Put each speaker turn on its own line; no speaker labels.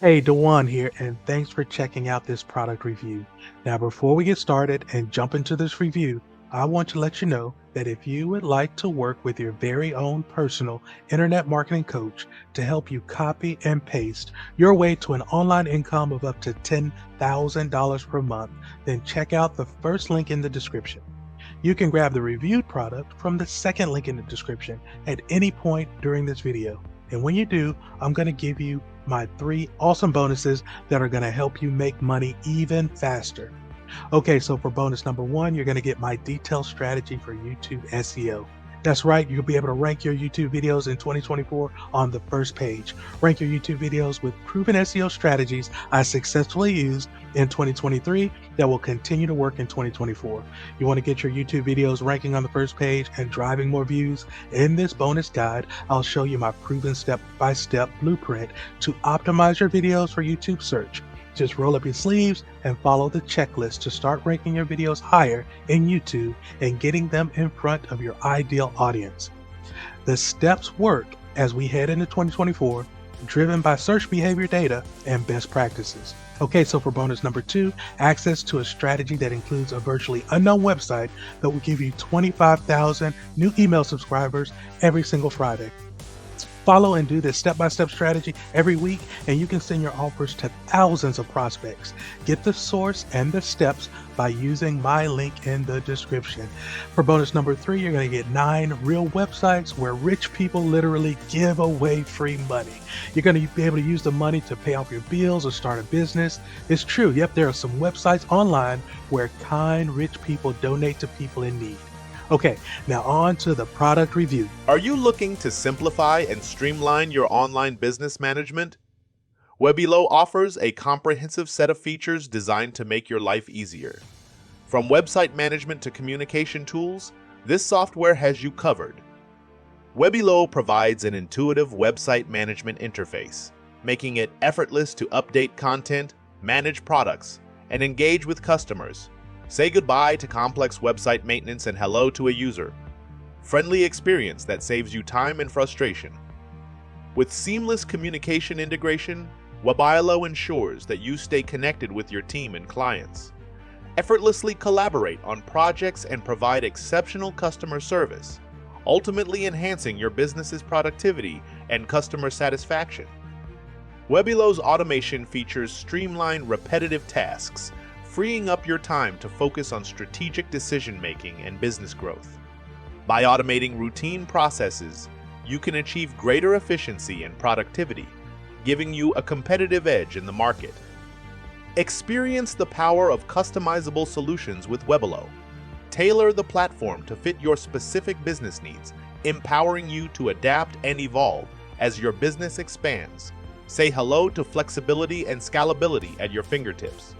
Hey, Dewan here, and thanks for checking out this product review. Now, before we get started and jump into this review, I want to let you know that if you would like to work with your very own personal internet marketing coach to help you copy and paste your way to an online income of up to $10,000 per month, then check out the first link in the description. You can grab the reviewed product from the second link in the description at any point during this video. And when you do, I'm going to give you my 3 awesome bonuses that are going to help you make money even faster. Okay, so for bonus number 1, you're going to get my detailed strategy for YouTube SEO. That's right, you'll be able to rank your YouTube videos in 2024 on the first page. Rank your YouTube videos with proven SEO strategies I successfully used in 2023 that will continue to work in 2024. You want to get your YouTube videos ranking on the first page and driving more views? In this bonus guide, I'll show you my proven step-by-step blueprint to optimize your videos for YouTube search. Just roll up your sleeves and follow the checklist to start ranking your videos higher in YouTube and getting them in front of your ideal audience. The steps work as we head into 2024, driven by search behavior data and best practices. Okay, so for bonus number 2, access to a strategy that includes a virtually unknown website that will give you 25,000 new email subscribers every single Friday. Follow and do this step-by-step strategy every week, and you can send your offers to thousands of prospects. Get the source and the steps by using my link in the description. For bonus number 3, you're going to get 9 real websites where rich people literally give away free money. You're going to be able to use the money to pay off your bills or start a business. It's true. Yep, there are some websites online where kind, rich people donate to people in need. Okay, now on to the product review.
Are you looking to simplify and streamline your online business management? Webilo offers a comprehensive set of features designed to make your life easier. From website management to communication tools, this software has you covered. Webilo provides an intuitive website management interface, making it effortless to update content, manage products, and engage with customers. Say goodbye to complex website maintenance and hello to a user-friendly experience that saves you time and frustration. With seamless communication integration, Webilo ensures that you stay connected with your team and clients, effortlessly collaborate on projects, and provide exceptional customer service, ultimately enhancing your business's productivity and customer satisfaction. Webilo's automation features streamlined repetitive tasks, freeing up your time to focus on strategic decision-making and business growth. By automating routine processes, you can achieve greater efficiency and productivity, giving you a competitive edge in the market. Experience the power of customizable solutions with Webilo. Tailor the platform to fit your specific business needs, empowering you to adapt and evolve as your business expands. Say hello to flexibility and scalability at your fingertips.